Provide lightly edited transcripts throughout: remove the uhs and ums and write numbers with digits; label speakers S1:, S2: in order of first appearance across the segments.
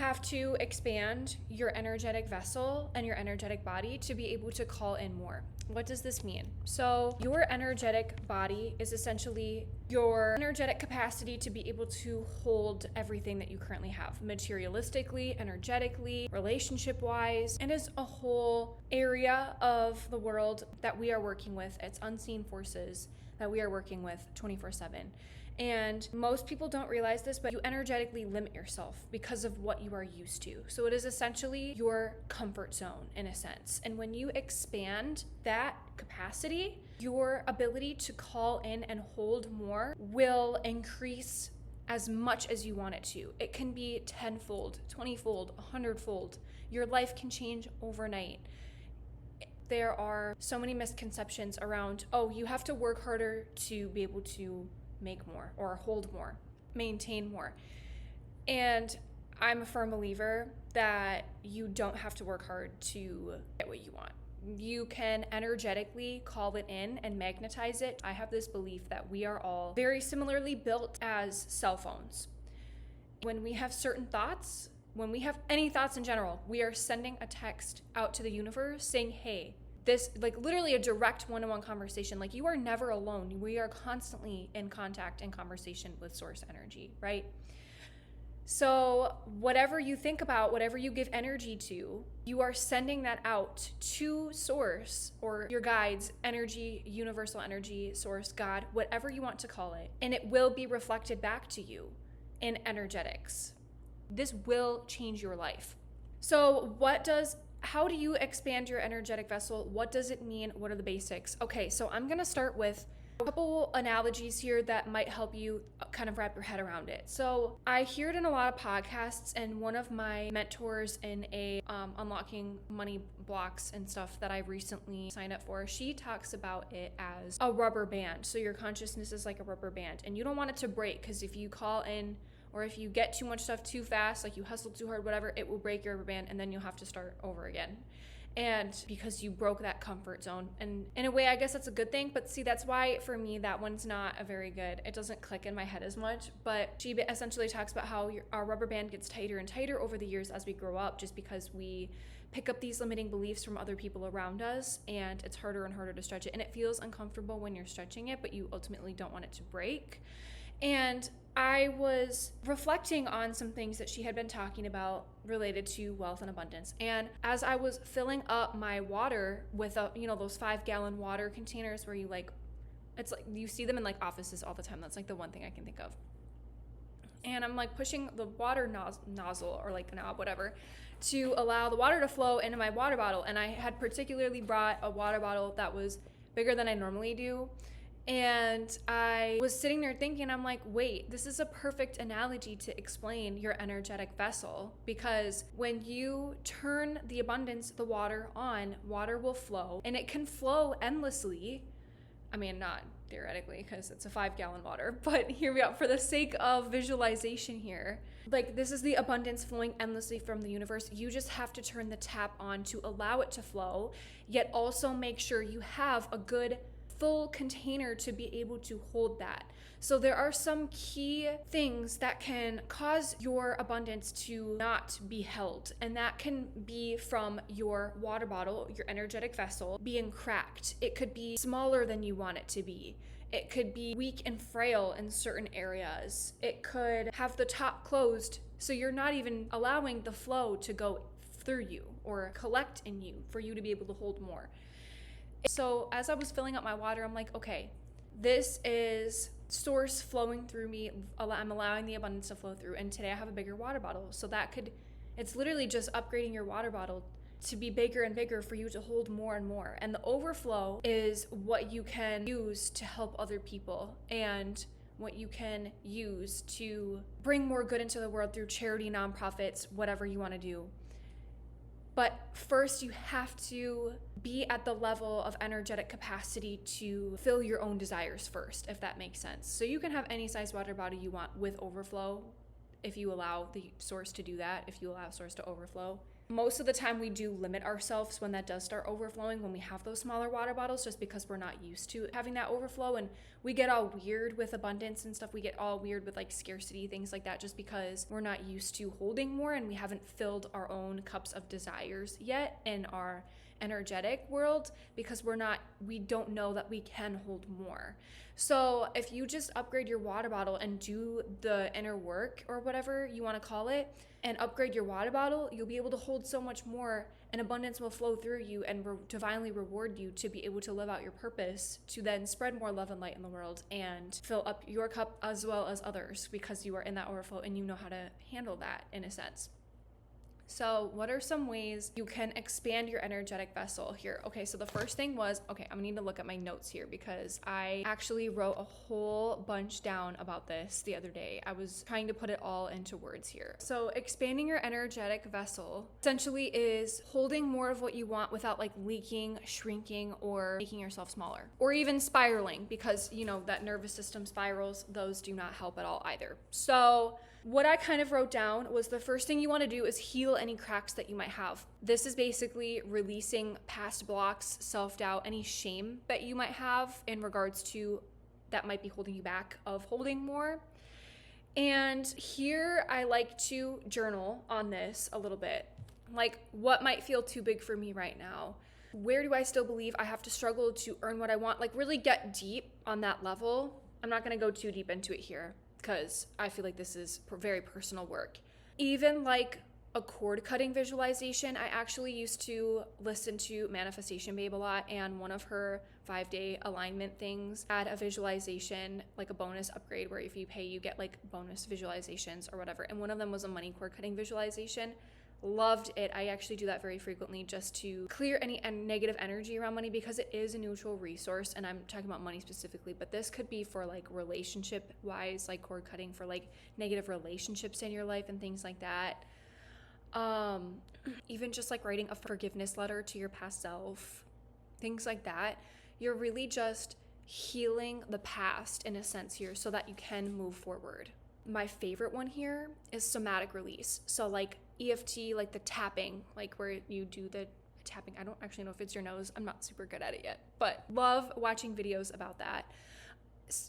S1: have to expand your energetic vessel and your energetic body to be able to call in more. What does this mean? So your energetic body is essentially your energetic capacity to be able to hold everything that you currently have, materialistically, energetically, relationship-wise, and is a whole area of the world that we are working with. It's unseen forces that we are working with 24/7. And most people don't realize this, but you energetically limit yourself because of what you are used to. So it is essentially your comfort zone in a sense. And when you expand that capacity, your ability to call in and hold more will increase as much as you want it to. It can be 10-fold, 20-fold, 100-fold. Your life can change overnight. There are so many misconceptions around, oh, you have to work harder to be able to make more or hold more, maintain more. And I'm a firm believer that you don't have to work hard to get what you want. You can energetically call it in and magnetize it. I have this belief that we are all very similarly built as cell phones. When we have certain thoughts, when we have any thoughts in general, we are sending a text out to the universe saying, hey, this, like literally a direct one-on-one conversation. Like you are never alone. We are constantly in contact and conversation with source energy, right? So whatever you think about, whatever you give energy to, you are sending that out to source or your guides, energy, universal energy, source, God, whatever you want to call it. And it will be reflected back to you in energetics. This will change your life. So how do you expand your energetic vessel? What does it mean? What are the basics? Okay, so I'm gonna start with a couple analogies here that might help you kind of wrap your head around it. So I hear it in a lot of podcasts, and one of my mentors in a unlocking money blocks and stuff that I recently signed up for, she talks about it as a rubber band. So your consciousness is like a rubber band, and you don't want it to break, because if you call in or if you get too much stuff too fast, like you hustle too hard, whatever, it will break your rubber band and then you'll have to start over again. And because you broke that comfort zone. And in a way, I guess that's a good thing. But see, that's why for me, that one's not a very good, it doesn't click in my head as much. But she essentially talks about how our rubber band gets tighter and tighter over the years as we grow up, just because we pick up these limiting beliefs from other people around us, and it's harder and harder to stretch it. And it feels uncomfortable when you're stretching it, but you ultimately don't want it to break. And I was reflecting on some things that she had been talking about related to wealth and abundance. And as I was filling up my water with those 5-gallon water containers where it's like you see them in like offices all the time. That's like the one thing I can think of. And I'm like pushing the water nozzle or like knob, whatever, to allow the water to flow into my water bottle. And I had particularly brought a water bottle that was bigger than I normally do. And I was sitting there thinking, I'm like, wait, this is a perfect analogy to explain your energetic vessel, because when you turn the abundance, the water on, water will flow, and it can flow endlessly. I mean, not theoretically, because it's a 5-gallon water, but here we are for the sake of visualization here. Like, this is the abundance flowing endlessly from the universe. You just have to turn the tap on to allow it to flow, yet also make sure you have a good full container to be able to hold that. So there are some key things that can cause your abundance to not be held, and that can be from your water bottle, your energetic vessel, being cracked. It could be smaller than you want it to be. It could be weak and frail in certain areas. It could have the top closed, so you're not even allowing the flow to go through you or collect in you for you to be able to hold more. So as I was filling up my water, I'm like, okay, this is source flowing through me. I'm allowing the abundance to flow through. And today I have a bigger water bottle. So it's literally just upgrading your water bottle to be bigger and bigger for you to hold more and more. And the overflow is what you can use to help other people and what you can use to bring more good into the world through charity, nonprofits, whatever you want to do. But first, you have to be at the level of energetic capacity to fill your own desires first, if that makes sense. So you can have any size water bottle you want with overflow. if you allow the source to do that, if you allow source to overflow. Most of the time we do limit ourselves when that does start overflowing, when we have those smaller water bottles, just because we're not used to having that overflow. And we get all weird with abundance and stuff. We get all weird with like scarcity, things like that, just because we're not used to holding more and we haven't filled our own cups of desires yet in our energetic world, because we don't know that we can hold more. So if you just upgrade your water bottle and do the inner work, or whatever you want to call it, and upgrade your water bottle, you'll be able to hold so much more, and abundance will flow through you and divinely reward you to be able to live out your purpose, to then spread more love and light in the world and fill up your cup as well as others, because you are in that overflow and you know how to handle that in a sense. So what are some ways you can expand your energetic vessel here? Okay, so the first thing was, I'm gonna need to look at my notes here, because I actually wrote a whole bunch down about this the other day. I was trying to put it all into words here. So expanding your energetic vessel essentially is holding more of what you want without like leaking, shrinking, or making yourself smaller, or even spiraling, because you know that nervous system spirals, those do not help at all either. So what I kind of wrote down was the first thing you want to do is heal any cracks that you might have. This is basically releasing past blocks, self-doubt, any shame that you might have in regards to that might be holding you back of holding more. And here I like to journal on this a little bit. Like, what might feel too big for me right now? Where do I still believe I have to struggle to earn what I want? Like, really get deep on that level. I'm not going to go too deep into it here, because I feel like this is very personal work. Even like a cord cutting visualization, I actually used to listen to Manifestation Babe a lot, and one of her 5-day alignment things had a visualization, like a bonus upgrade, where if you pay, you get like bonus visualizations or whatever. And one of them was a money cord cutting visualization. Loved it. I actually do that very frequently, just to clear any negative energy around money, because it is a neutral resource. And I'm talking about money specifically, but this could be for like relationship wise, like cord cutting for like negative relationships in your life and things like that. Even just like writing a forgiveness letter to your past self, things like that. You're really just healing the past in a sense here, so that you can move forward. My favorite one here is somatic release. So like EFT, like the tapping, like where you do the tapping. I don't actually know if it's your nose. I'm not super good at it yet, but love watching videos about that.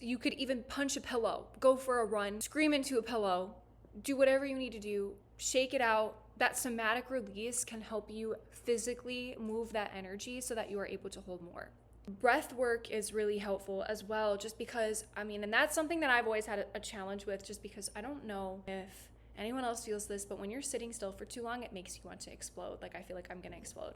S1: You could even punch a pillow, go for a run, scream into a pillow, do whatever you need to do, shake it out. That somatic release can help you physically move that energy so that you are able to hold more. Breath work is really helpful as well, just because, and that's something that I've always had a challenge with, just because I don't know if anyone else feels this, but when you're sitting still for too long, it makes you want to explode. Like, I feel like I'm gonna explode.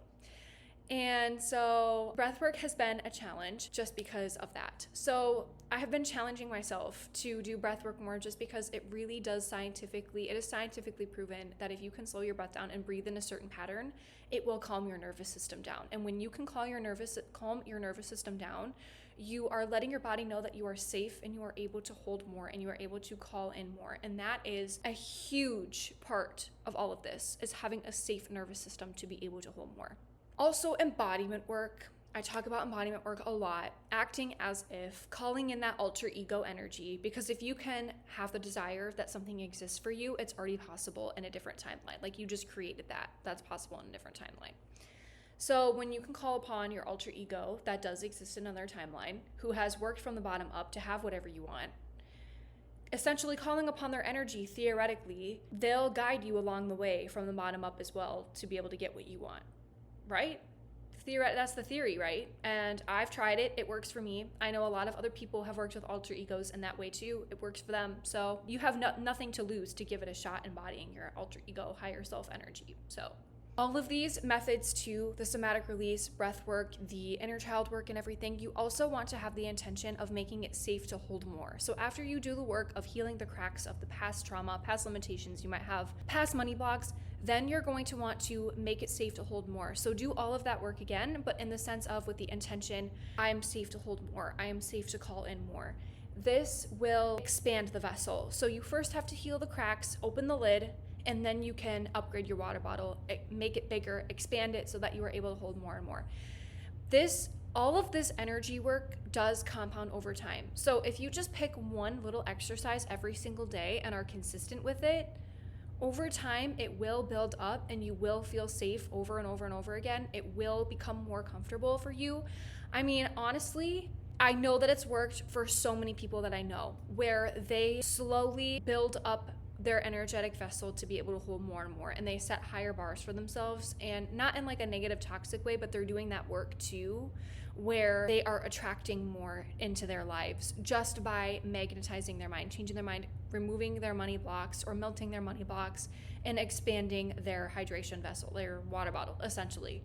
S1: And so breathwork has been a challenge just because of that. So I have been challenging myself to do breathwork more, just because it really does it is scientifically proven that if you can slow your breath down and breathe in a certain pattern, it will calm your nervous system down. And when you can calm your nervous system down, you are letting your body know that you are safe and you are able to hold more and you are able to call in more. And that is a huge part of all of this, is having a safe nervous system to be able to hold more. Also, embodiment work. I talk about embodiment work a lot, acting as if, calling in that alter ego energy, because if you can have the desire that something exists for you, it's already possible in a different timeline. Like, you just created that. That's possible in a different timeline. So when you can call upon your alter ego that does exist in another timeline, who has worked from the bottom up to have whatever you want, essentially calling upon their energy, theoretically, they'll guide you along the way from the bottom up as well to be able to get what you want. Right? That's the theory, right? And I've tried it. It works for me. I know a lot of other people have worked with alter egos in that way too. It works for them. So you have nothing to lose to give it a shot, embodying your alter ego, higher self energy. So all of these methods too, the somatic release, breath work, the inner child work and everything, you also want to have the intention of making it safe to hold more. So after you do the work of healing the cracks of the past trauma, past limitations, you might have past money blocks, then you're going to want to make it safe to hold more. So do all of that work again, but in the sense of with the intention, I am safe to hold more. I am safe to call in more. This will expand the vessel. So you first have to heal the cracks, open the lid, and then you can upgrade your water bottle, make it bigger, expand it so that you are able to hold more and more. This all of this energy work does compound over time. So if you just pick one little exercise every single day and are consistent with it, over time it will build up and you will feel safe over and over and over again. It will become more comfortable for you. I mean, honestly, I know that it's worked for so many people that I know, where they slowly build up their energetic vessel to be able to hold more and more, and they set higher bars for themselves, and not in like a negative toxic way, but they're doing that work too, where they are attracting more into their lives just by magnetizing their mind, changing their mind, removing their money blocks or melting their money blocks, and expanding their hydration vessel, their water bottle essentially.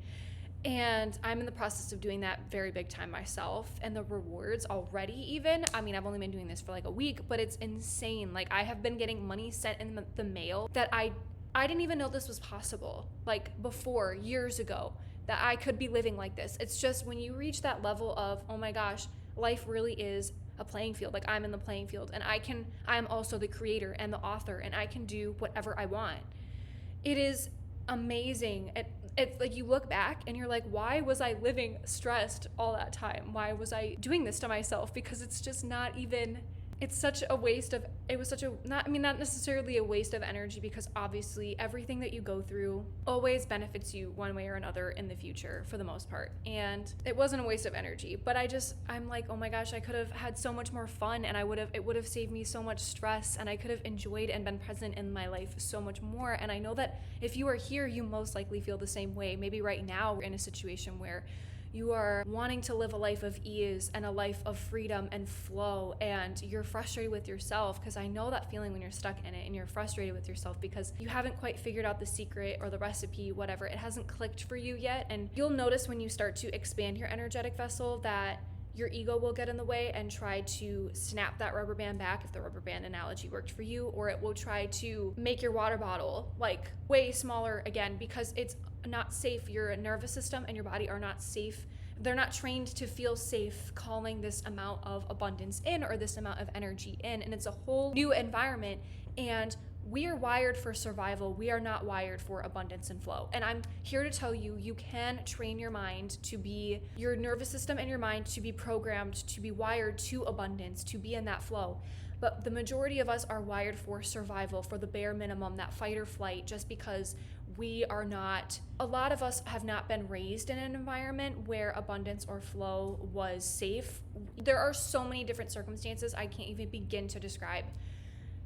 S1: And I'm in the process of doing that very big time myself, and the rewards already, even, I mean, I've only been doing this for like a week, but it's insane. Like, I have been getting money sent in the mail that I didn't even know this was possible, like before, years ago, that I could be living like this. It's just when you reach that level of, oh my gosh, life really is a playing field. Like, I'm in the playing field, and I'm also the creator and the author, and I can do whatever I want. It is amazing. It's like you look back and you're like, why was I living stressed all that time? Why was I doing this to myself? Because it's just not even, it's such a waste of, it was such a, not necessarily a waste of energy, because obviously everything that you go through always benefits you one way or another in the future for the most part. And it wasn't a waste of energy, but I'm like, oh my gosh, I could have had so much more fun, and it would have saved me so much stress, and I could have enjoyed and been present in my life so much more. And I know that if you are here, you most likely feel the same way. Maybe right now we're in a situation where you are wanting to live a life of ease and a life of freedom and flow, and you're frustrated with yourself, because I know that feeling when you're stuck in it and you're frustrated with yourself because you haven't quite figured out the secret or the recipe, whatever. It hasn't clicked for you yet. And you'll notice when you start to expand your energetic vessel that your ego will get in the way and try to snap that rubber band back, if the rubber band analogy worked for you, or it will try to make your water bottle like way smaller again, because it's not safe. Your nervous system and your body are not safe. They're not trained to feel safe calling this amount of abundance in or this amount of energy in, and it's a whole new environment. And we are wired for survival. We are not wired for abundance and flow. And I'm here to tell you, you can train your mind to be, your nervous system and your mind to be programmed to be wired to abundance, to be in that flow. But the majority of us are wired for survival, for the bare minimum, that fight or flight, just because we are not, a lot of us have not been raised in an environment where abundance or flow was safe. There are so many different circumstances I can't even begin to describe.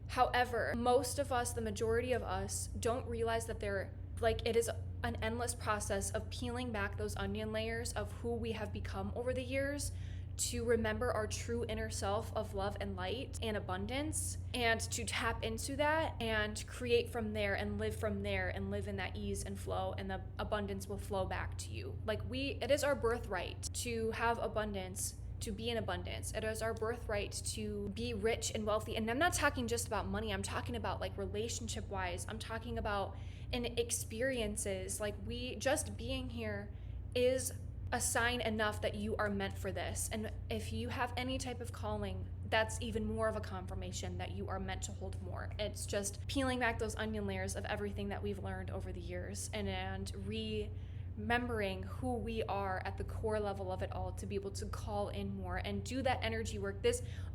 S1: However, most of us, the majority of us, don't realize that it is an endless process of peeling back those onion layers of who we have become over the years, to remember our true inner self of love and light and abundance, and to tap into that and create from there and live from there and live in that ease and flow, and the abundance will flow back to you. It is our birthright to have abundance, to be in abundance. It is our birthright to be rich and wealthy. And I'm not talking just about money. I'm talking about like relationship wise. I'm talking about in experiences. Like, we just being here is a sign enough that you are meant for this. And if you have any type of calling, that's even more of a confirmation that you are meant to hold more. It's just peeling back those onion layers of everything that we've learned over the years, and remembering who we are at the core level of it all, to be able to call in more and do that energy work.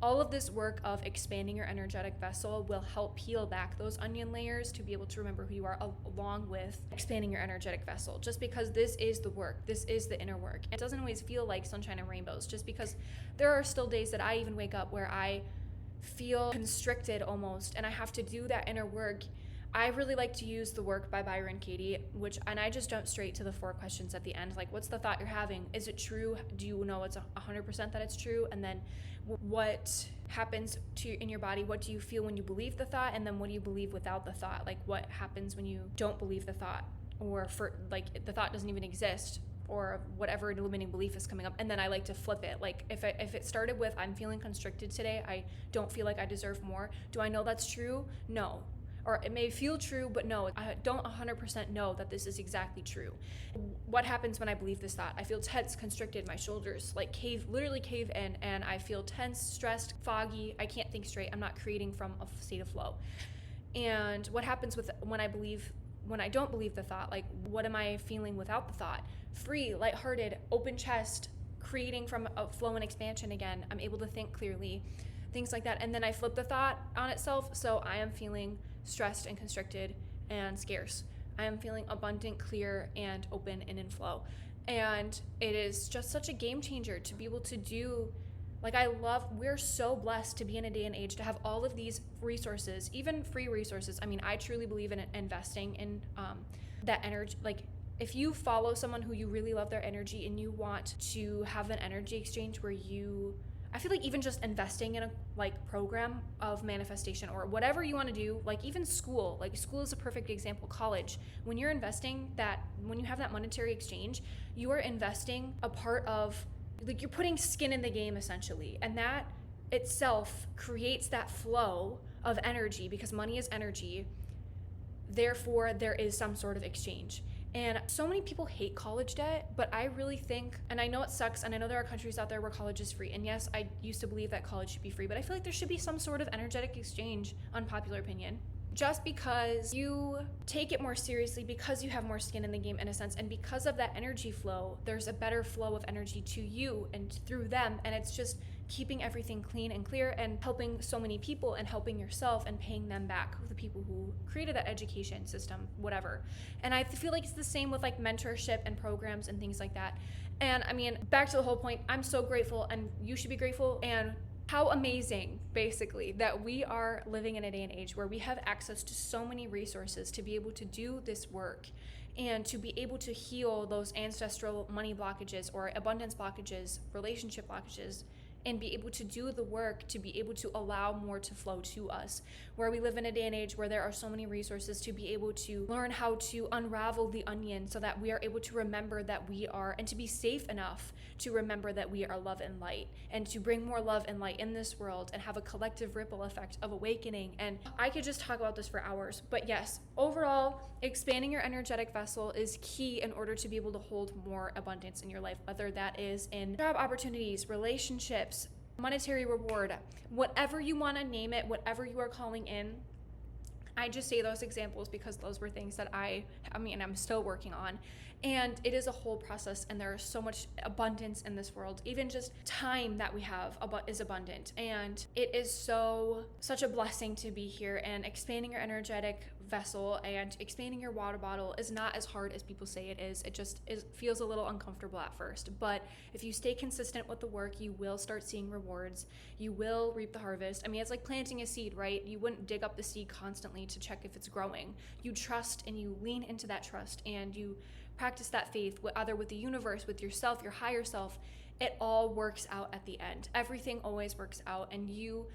S1: All of this work of expanding your energetic vessel will help peel back those onion layers to be able to remember who you are, along with expanding your energetic vessel. Just because this is the work, this is the inner work. It doesn't always feel like sunshine and rainbows, just because there are still days that I even wake up where I feel constricted almost, and I have to do that inner work. I really like to use The Work by Byron Katie, and I just jump straight to the 4 questions at the end. Like, what's the thought you're having? Is it true? Do you know it's 100% that it's true? And then what happens in your body? What do you feel when you believe the thought? And then what do you believe without the thought? Like, what happens when you don't believe the thought, or the thought doesn't even exist, or whatever limiting belief is coming up? And then I like to flip it. Like, if it started with, I'm feeling constricted today, I don't feel like I deserve more. Do I know that's true? No. Or it may feel true, but no, I don't 100% know that this is exactly true. What happens when I believe this thought? I feel tense, constricted, my shoulders literally cave in, and I feel tense, stressed, foggy. I can't think straight. I'm not creating from a state of flow. And what happens when I don't believe the thought? Like, what am I feeling without the thought? Free, lighthearted, open chest, creating from a flow and expansion again. I'm able to think clearly, things like that. And then I flip the thought on itself. So I am feeling stressed and constricted and scarce. I am feeling abundant, clear, and open and in flow. And it is just such a game changer to be able to do. Like, we're so blessed to be in a day and age to have all of these resources, even free resources. I mean, I truly believe in investing in that energy. Like, if you follow someone who you really love their energy and you want to have an energy exchange where I feel like even just investing in a program of manifestation or whatever you want to do, like even school is a perfect example, college. When you're investing when you have that monetary exchange, you are investing a part of, like, you're putting skin in the game essentially. And that itself creates that flow of energy because money is energy. Therefore, there is some sort of exchange. And so many people hate college debt, but I really think, and I know it sucks, and I know there are countries out there where college is free. And yes, I used to believe that college should be free, but I feel like there should be some sort of energetic exchange, unpopular opinion. Just because you take it more seriously, because you have more skin in the game in a sense, and because of that energy flow, there's a better flow of energy to you and through them. And it's just keeping everything clean and clear and helping so many people and helping yourself and paying them back, the people who created that education system, whatever. And I feel like it's the same with like mentorship and programs and things like that. And I mean, back to the whole point, I'm so grateful, and you should be grateful. And how amazing, basically, that we are living in a day and age where we have access to so many resources to be able to do this work and to be able to heal those ancestral money blockages or abundance blockages, relationship blockages, and be able to do the work to be able to allow more to flow to us, where we live in a day and age where there are so many resources to be able to learn how to unravel the onion so that we are able to remember that we are, and to be safe enough to remember that we are love and light, and to bring more love and light in this world and have a collective ripple effect of awakening. And I could just talk about this for hours, but yes, overall, expanding your energetic vessel is key in order to be able to hold more abundance in your life, whether that is in job opportunities, relationships, monetary reward, whatever you want to name it, whatever you are calling in. I just say those examples because those were things that I'm still working on. And it is a whole process, and there is so much abundance in this world. Even just time that we have is abundant. And it is such a blessing to be here. And expanding your energetic vessel and expanding your water bottle is not as hard as people say it is. It just feels a little uncomfortable at first. But if you stay consistent with the work, you will start seeing rewards. You will reap the harvest. I mean, it's like planting a seed, right? You wouldn't dig up the seed constantly to check if it's growing. You trust and you lean into that trust, and you practice that faith, either with the universe, with yourself, your higher self. It all works out at the end. Everything always works out. And you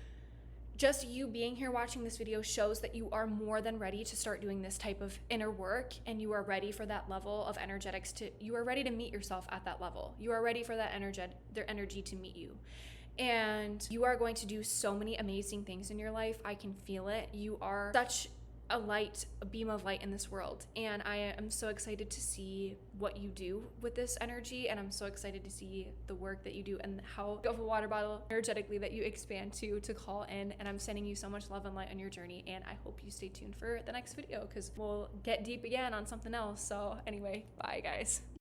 S1: being here watching this video shows that you are more than ready to start doing this type of inner work, and you are ready for that level of energetics you are ready to meet yourself at that level. You are ready for that their energy to meet you. And you are going to do so many amazing things in your life. I can feel it. You are such a beam of light in this world, and I am so excited to see what you do with this energy, and I'm so excited to see the work that you do and how of a water bottle energetically that you expand to call in. And I'm sending you so much love and light on your journey, and I hope you stay tuned for the next video because we'll get deep again on something else. So anyway, bye guys.